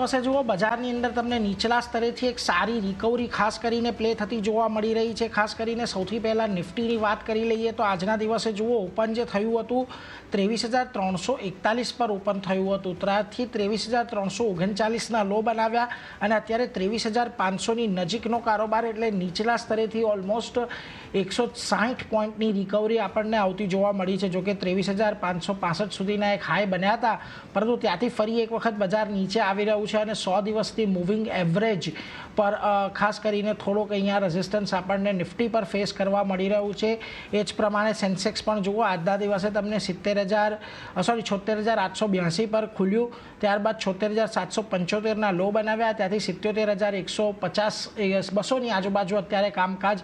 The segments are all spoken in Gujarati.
દિવસે જુઓ બજારની અંદર તમને નીચલા સ્તરેથી એક સારી રિકવરી ખાસ કરીને પ્લે થતી જોવા મળી રહી છે. ખાસ કરીને સૌથી પહેલાં નિફ્ટીની વાત કરી લઈએ તો આજના દિવસે જુઓ ઓપન જે થયું હતું 23,341 પર ઓપન થયું હતું. ત્યારથી 23,339ના લો બનાવ્યા અને અત્યારે 23,500ની નજીકનો કારોબાર, એટલે નીચલા સ્તરેથી ઓલમોસ્ટ 160 પોઈન્ટની રિકવરી આપણને આવતી જોવા મળી છે. જોકે 23,565 સુધીના એક હાઈ બન્યા હતા, પરંતુ ત્યાંથી ફરી એક વખત બજાર નીચે આવી રહ્યું છે અને 100 દિવસથી મૂવિંગ એવરેજ પર ખાસ કરીને થોડોક અહીંયા રેઝિસ્ટન્સ આપણને નિફ્ટી પર ફેસ કરવા મળી રહ્યું છે. એ જ પ્રમાણે સેન્સેક્સ પણ જુઓ આજના દિવસે તમને 76,882 પર ખુલ્યું, ત્યારબાદ 76,775ના લો બનાવ્યા, ત્યાંથી 77,150 200ની આજુબાજુ અત્યારે કામકાજ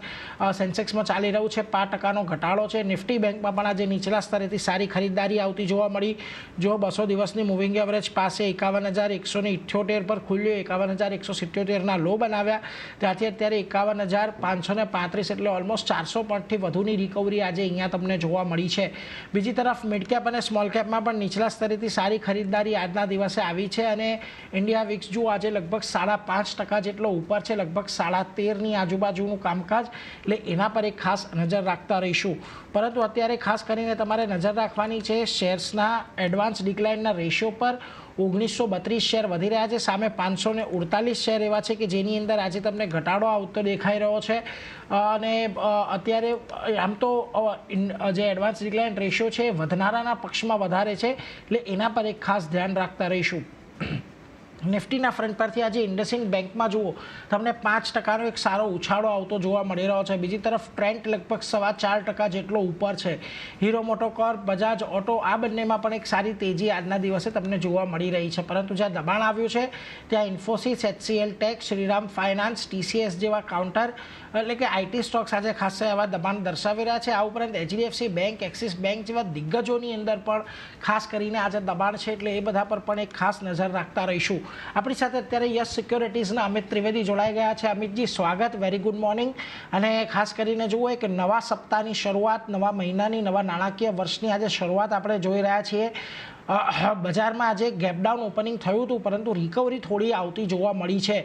સેન્સેક્સમાં ચાલી રહ્યું છે. 5% ઘટાડો છે. નિફ્ટી બેંકમાં પણ આજે નીચલા સ્તરેથી સારી ખરીદારી આવતી જોવા મળી. જો 200 દિવસની મૂવિંગ એવરેજ પાસે 51,178 પર ખુલ્યું, 51,177ના લો બનાવ્યા, ત્યાંથી અત્યારે 51,535, એટલે ઓલમોસ્ટ 400 પોઈન્ટથી વધુની રિકવરી આજે અહીંયા તમને જોવા મળી છે. બીજી તરફ મિડ કેપ અને સ્મોલ કેપમાં પણ નીચલા સ્તરેથી સારી ખરીદારી આજના દિવસે આવી છે અને ઇન્ડિયા વિક્સ જુઓ આજે લગભગ 5.5% જેટલો ઉપર છે, લગભગ 13.5ની આજુબાજુનું કામકાજ, એટલે એના પર એક ખાસ નજર રાખતા રહીશું. પરંતુ અત્યારે ખાસ કરીને તમારે નજર રાખવાની છે શેર્સના એડવાન્સ ડિક્લાઇનના રેશિયો પર. 1932 શેર વધી રહ્યા છે, સામે 548 શેર એવા છે કે જેની અંદર આજે તમને ઘટાડો આવતો દેખાઈ રહ્યો છે. અને અત્યારે આમ તો જે એડવાન્સ ડિક્લાઇન રેશિયો છે એ વધનારાના પક્ષમાં વધારે છે, એટલે એના પર એક ખાસ ધ્યાન રાખતા રહીશું. નિફ્ટીના ફ્રન્ટ પરથી આજે ઇન્ડસઇન્ડ બેંકમાં જુઓ તમને 5%નો એક સારો ઉછાળો આવતો જોવા મળી રહ્યો છે. બીજી તરફ ટ્રેન્ટ લગભગ 4.25% જેટલો ઉપર છે. હીરો મોટોકોર્પ, બજાજ ઓટો આ બંનેમાં પણ એક સારી તેજી આજના દિવસે તમને જોવા મળી રહી છે. પરંતુ જ્યાં દબાણ આવ્યું છે ત્યાં Infosys, HCL tech, Shriram finance, TCS જેવા કાઉન્ટર એટલે કે આઈટી સ્ટોક્સ આજે ખાસ એવા દબાણ દર્શાવી રહ્યા છે. આ ઉપરાંત HDFC બેંક, એક્સિસ બેંક જેવા દિગ્ગજોની અંદર પણ ખાસ કરીને આજે દબાણ છે, એટલે એ બધા પર પણ એક ખાસ નજર રાખતા રહીશું. આપણી સાથે અત્યારે યસ સિક્યોરિટીઝના અમિત ત્રિવેદી જોડાઈ ગયા છે. અમિતજી, સ્વાગત, વેરી ગુડ મોર્નિંગ. અને ખાસ કરીને જુઓ એક નવા સપ્તાહની શરૂઆત, નવા મહિનાની, નવા નાણાકીય વર્ષની આજે શરૂઆત આપણે જોઈ રહ્યા છીએ. બજારમાં આજે ગેપડાઉન ઓપનિંગ થયું હતું, પરંતુ રિકવરી થોડી આવતી જોવા મળી છે.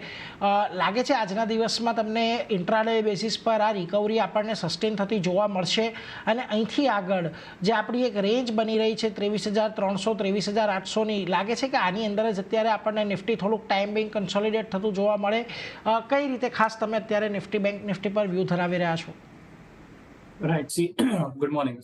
લાગે છે આજના દિવસમાં તમને ઇન્ટ્રાડે બેસિસ પર આ રિકવરી આપણને સસ્ટેન થતી જોવા મળશે અને અહીંથી આગળ જે આપણી એક રેન્જ બની રહી છે 23,300 23,800ની, લાગે છે કે આની અંદર જ અત્યારે આપણને નિફ્ટી થોડુંક ટાઈમ બેંક કન્સોલિડેટ થતું જોવા મળે. કઈ રીતે ખાસ તમે અત્યારે નિફ્ટી બેંક નિફ્ટી પર વ્યૂ ધરાવી રહ્યા છો? Right, see good morning.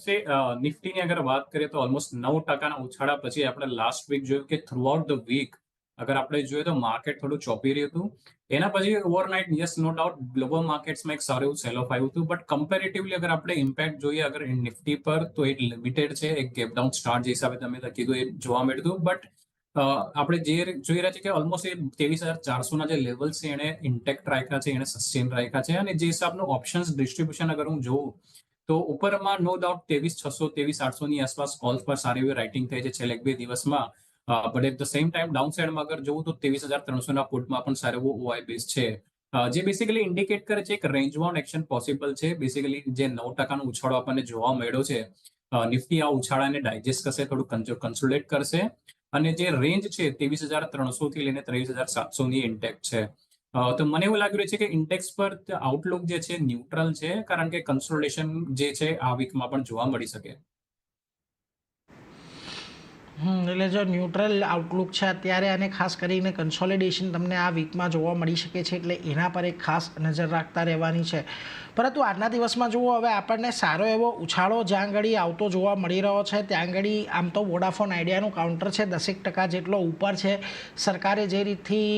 નિફ્ટીની અગર વાત કરીએ તો ઓલમોસ્ટ 9%ના ઉછાળા પછી આપણે લાસ્ટ વીક જોયું કે થ્રુઆઉટ ધ વીક અગર આપણે જોઈએ તો માર્કેટ થોડું ચોપી રહ્યું હતું. એના પછી overnight yes no doubt global માર્કેટ્સમાં એક સારું એવું સેલ ઓફ આવ્યું હતું, બટ કમ્પેરેટિવલી અગર આપણે ઇમ્પેક્ટ જોઈએ અગર નિફ્ટી પર તો એ લિમિટેડ છે. એક ગેપડાઉન સ્ટાર્ટ જે હિસાબે તમે કીધું એ જોવા મળ્યું હતું, બટ આપણે જે જોઈ રહ્યા છીએ કે ઓલમોસ્ટ એ 23,400ના જે લેવલ છે એને ઇન્ટેક્ટ રાખ્યા છે, એને સસ્ટેન રાખ્યા છે. અને જે હિસાબનું ઓપ્શન્સ ડિસ્ટ્રીબ્યુશન અગર હું જોઉં તો ઉપરમાં નો ડાઉટ 23,600 23,800ની આસપાસ કોલ્સ પર સારી એવી રાઇટિંગ થઈ છે છેલ્લા 1-2 દિવસમાં. But at the same time down સાઇડમાં અગર જોવું તો 23,300ના પુટમાં પણ સારો એવો ઓઆઈ બેઝ છે, જે બેસિકલી ઇન્ડિકેટ કરે છે એક રેન્જ બાઉન્ડ એક્શન પોસિબલ છે. બેસિકલી જે 9%નો ઉછાળો આપણને જોવા મળ્યો છે, નિફ્ટી આ ઉછાળાને ડાયજેસ્ટ કરશે, થોડું કન્સોલિડેટ કરશે અને જે રેન્જ છે 23,300 થી લઈને 23,700ની ઇન્ટેક્ટ છે. તો મને એવું લાગી રહ્યું છે કે ઇન્ડેક્સ પર આઉટલુક જે છે ન્યુટ્રલ છે, કારણ કે કન્સોલિડેશન જે છે આ વીકમાં પણ જોવા મળી શકે. એટલે જો ન્યુટ્રલ આઉટલુક છે અત્યારે અને ખાસ કરીને કન્સોલિડેશન તમને આ વીકમાં જોવા મળી શકે છે, એટલે એના પર એક ખાસ નજર રાખતા રહેવાની છે. પરંતુ આજના દિવસમાં જુઓ હવે આપણને સારો એવો ઉછાળો જ્યાં ઘડી આવતો જોવા મળી રહ્યો છે. ત્યાં ઘડી આમ તો વોડાફોન આઈડિયાનું કાઉન્ટર છે 10% જેટલો ઉપર છે. સરકારે જે રીતથી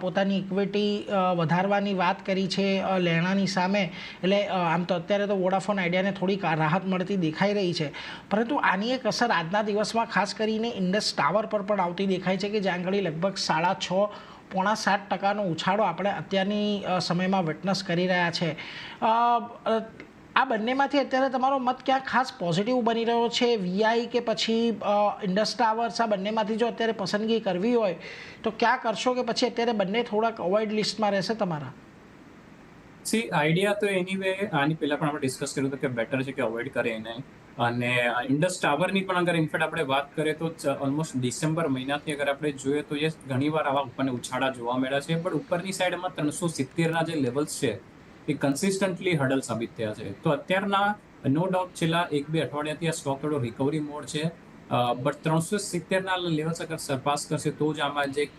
પોતાની ઇક્વિટી વધારવાની વાત કરી છે લેણાની સામે, એટલે આમ તો અત્યારે તો વોડાફોન આઈડિયાને થોડીક રાહત મળતી દેખાઈ રહી છે. પરંતુ આની એક અસર આજના દિવસમાં ખાસ કરીને ઇન્ડસ ટાવર પર પણ આવતી દેખાય છે કે જ્યાં ઘડી લગભગ 6.5 પોણા 7%નો ઉછાળો આપણે અત્યારની સમયમાં વિટનેસ કરી રહ્યા છે. આ બંનેમાંથી અત્યારે તમારો મત ક્યાં ખાસ પોઝિટિવ બની રહ્યો છે, વીઆઈ કે પછી ઇન્ડસ ટાવર્સ? આ બંનેમાંથી જો અત્યારે પસંદગી કરવી હોય તો ક્યાં કરશો, કે પછી અત્યારે બંને થોડાક અવોઇડ લિસ્ટમાં રહેશે તમારા? સી આઈડિયા તો એની વે આની પહેલા પણ આપણે ડિસ્કસ કર્યું હતું કે બેટર છે કે અવોઇડ કરે એને, અને ઇન્ડસ ટાવરની પણ અગર ઇનફેક્ટ આપણે વાત કરીએ તો ઓલમોસ્ટ ડિસેમ્બર મહિનાથી અગર આપણે જોઈએ તો એ ઘણીવાર આવા ઉપરને ઉછાળા જોવા મળ્યા છે, પણ ઉપરની સાઈડમાં 370ના જે લેવલ્સ છે એ કન્સિસ્ટન્ટલી હડલ સાબિત થયા છે. તો અત્યારના નો ડાઉટ છેલ્લા 1-2 અઠવાડિયાથી આ સ્ટોક થોડો રિકવરી મોડ છે, બટ 370ના લેવલ્સ અગર સરપાસ કરશે તો જ આમાં જે એક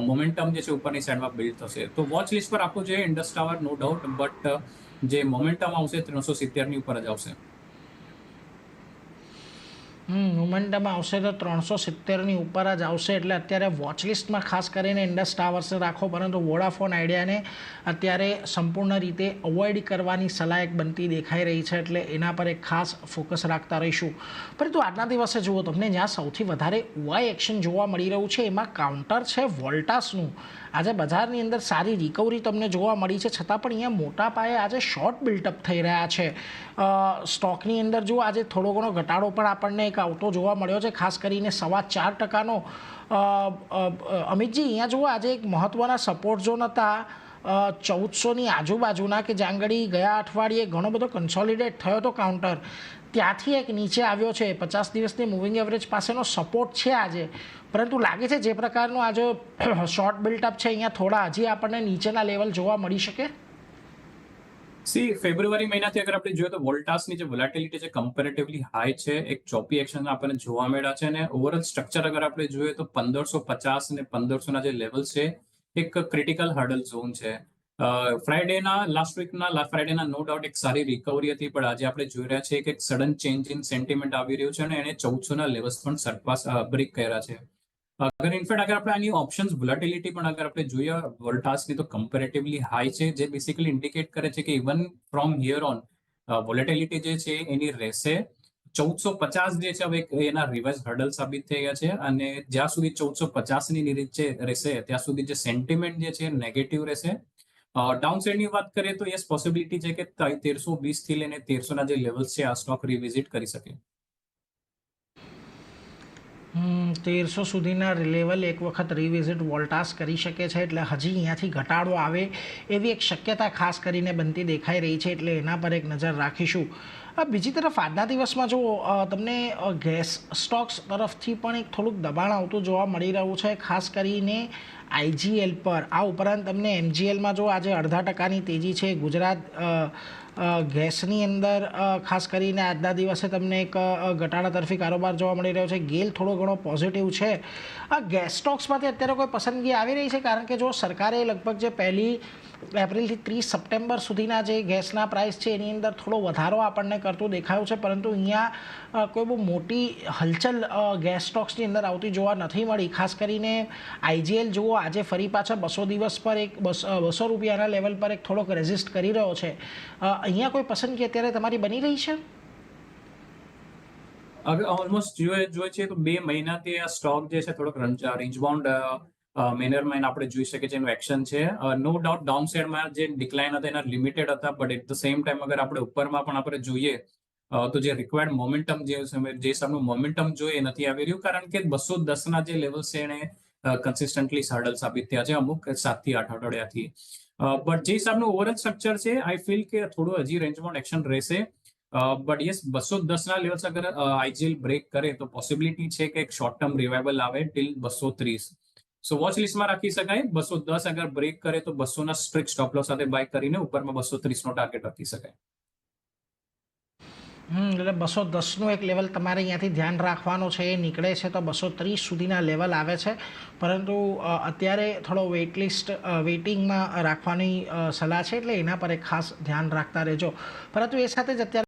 મોમેન્ટમ જે છે ઉપરની સાઈડમાં બિલ્ડ થશે. તો વોચ લિસ્ટ પર આપવું જોઈએ Indus tower, no doubt, but જે મોમેન્ટમ આવશે 370ની ઉપર જ આવશે. મોમેન્ટમ આવશે તો 370ની ઉપર જ આવશે, એટલે અત્યારે વોચ લિસ્ટમાં ખાસ કરીને ઇન્ડસ ટાવર્સે રાખો, પરંતુ વોડાફોન આઈડિયાને અત્યારે સંપૂર્ણ રીતે અવોઇડ કરવાની સલાહ એક બનતી દેખાઈ રહી છે, એટલે એના પર એક ખાસ ફોકસ રાખતા રહીશું. પરંતુ આજના દિવસે જુઓ, તમને જ્યાં સૌથી વધારે વાય એક્શન જોવા મળી રહ્યું છે એમાં કાઉન્ટર છે વોલ્ટાસનું. આજે બજારની અંદર સારી રિકવરી તમને જોવા મળી છે, છતાં પણ અહીંયા મોટા પાયે આજે શોર્ટ બિલ્ટઅપ થઈ રહ્યા છે. સ્ટોકની અંદર જો આજે થોડો ઘણો ઘટાડો પણ આપણને એક આવતો જોવા મળ્યો છે, ખાસ કરીને 4.25%. અમિતજી, અહીંયા જુઓ આજે એક મહત્ત્વના સપોર્ટ ઝોન હતા 1400ની આજુબાજુના, કે જ્યાં આગળ ગયા અઠવાડિયે ઘણો બધો કન્સોલિડેટ થયો હતો કાઉન્ટર, ત્યાંથી એક નીચે આવ્યો છે. 50 દિવસની મૂવિંગ એવરેજ પાસેનો સપોર્ટ છે આજે, પરંતુ લાગે છે જે પ્રકારનો આજે શોર્ટ બિલ્ટઅપ છે અહીંયા થોડા હજી આપણને નીચેના લેવલ જોવા મળી શકે. ફેબ્રુઆરી મહિનાથી અગર આપણે જોઈએ તો વોલ્ટાસની જે વોલેટિલિટી છે કમ્પેરેટિવલી હાઈ છે, એક ચોપી એક્શન આપણને જોવા મળ્યા છે, અને ઓવરઓલ સ્ટ્રક્ચર અગર આપણે જોઈએ તો 1550 અને 1500ના જે લેવલ છે એક ક્રિટિકલ હર્ડલ ઝોન છે. લાસ્ટ ફ્રાઈડેના નો ડાઉટ એક સારી રિકવરી હતી, પણ આજે આપણે જોઈ રહ્યા છીએ કે એક સડન ચેન્જ ઇન સેન્ટિમેન્ટ આવી રહ્યું છે અને એને 1400ના લેવલ્સ પણ સરપાસ બ્રેક કર્યા છે. અગર ઇનફેક્ટ અગર આપણે આની ઓપ્શન્સ વોલેટિલિટી પણ અગર આપણે જોઈએ વોલ્ટાસની તો કમ્પેરેટિવલી હાઈ છે, જે બેસિકલી ઇન્ડિકેટ કરે છે કે even from here on volatility જે છે એની રહેશે. 1450 જે છે હવે એના રિવર્સ હર્ડલ સાબિત થઈ ગયા છે, અને જ્યાં સુધી 1450ની નીચે રહેશે ત્યાં સુધી જે સેન્ટિમેન્ટ જે છે નેગેટિવ રહેશે. ડાઉન સાઈડની વાત કરીએ તો યસ પોસિબિલિટી છે કે 1320 થી લઈને 1300ના જે લેવલ્સ છે આ સ્ટોક રિવિઝિટ કરી શકે. 1300 સુધીના લેવલ એક વખત રિવિઝિટ વોલ્ટાસ કરી શકે છે, એટલે હજી અહીંયાથી ઘટાડો આવે એવી એક શક્યતા ખાસ કરીને બનતી દેખાઈ રહી છે, એટલે એના પર એક નજર રાખીશું. બીજી તરફ આજના દિવસમાં જો તમને ગેસ સ્ટોક્સ તરફથી પણ એક થોડુંક દબાણ આવતું જોવા મળી રહ્યું છે, ખાસ કરીને આઈજીએલ પર. આ ઉપરાંત તમને એમજીએલમાં જો આજે 0.5%ની તેજી છે. ગુજરાત ગેસની અંદર ખાસ કરીને આજના દિવસે તમને એક ઘટાડા તરફી કારોબાર જોવા મળી રહ્યો છે. ગેલ થોડો ઘણો પોઝિટિવ છે. આ ગેસ સ્ટોક્સમાંથી અત્યારે કોઈ પસંદગી આવી રહી છે? કારણ કે જો સરકારે લગભગ જે 1 એપ્રિલથી 30 સપ્ટેમ્બર સુધીના જે ગેસના પ્રાઇસ છે એની અંદર થોડો વધારો આપણને કરતું દેખાયું છે, પરંતુ અહીંયા કોઈ બહુ મોટી હલચલ ગેસ સ્ટોક્સની અંદર આવતી જોવા નથી મળી. ખાસ કરીને આઈજીએલ જુઓ આજે ફરી પાછા 200 દિવસ પર એક 200 રૂપિયાના લેવલ પર એક થોડોક રેઝિસ્ટ કરી રહ્યો છે. અહીંયા કોઈ પસંદગી અત્યારે તમારી બની રહી છે? અગર ઓલમોસ્ટ જોઈએ છીએ તો 2 મહિનાથી આ સ્ટોક જે છે થોડોક રેન્જબાઉન્ડ મેનરમાં આપણે જોઈ શકીએ છીએ એનું એક્શન છે. નો ડાઉટ ડાઉન સાઈડમાં જે ડિક્લાઇન હતા એના લિમિટેડ હતા, but at the same time અગર આપણે ઉપરમાં પણ આપણે જોઈએ તો જે રિક્વાયર્ડ મોમેન્ટમ જે હિસાબનું મોમેન્ટમ જોઈએ નથી આવી રહ્યું, કારણ કે 210ના જે લેવલ છે એને કન્સિસ્ટન્ટલી હર્ડલ સાબિત થયા છે અમુક 7 થી 8 અઠવાડિયાથી. બટ જે હિસાબનું ઓવરઓલ સ્ટ્રક્ચર છે આઈ ફીલ કે થોડું હજી રેન્જમાં એક્શન રહેશે. બટ યસ 210ના લેવલ્સ અગર આઈજીએલ બ્રેક કરે તો પોસિબિલિટી છે કે એક શોર્ટ ટર્મ રિવાઇવલ આવે ટિલ 230. સો વોચ લિસ્ટમાં રાખી શકાય. 210 અગર બ્રેક કરે તો 200ના સ્ટ્રિક્ટ સ્ટોપ લોસ સાથે બાય કરીને ઉપરમાં 230નો ટાર્ગેટ રાખી શકાય. એટલે 210નું એક લેવલ તમારે અહીંયાથી ધ્યાન રાખવાનું છે. એ નીકળે છે તો 230 સુધીના લેવલ આવે છે, પરંતુ અત્યારે થોડો વેઇટિંગમાં રાખવાની સલાહ છે, એટલે એના પર એક ખાસ ધ્યાન રાખતા રહેજો. પરંતુ એ સાથે જ અત્યારે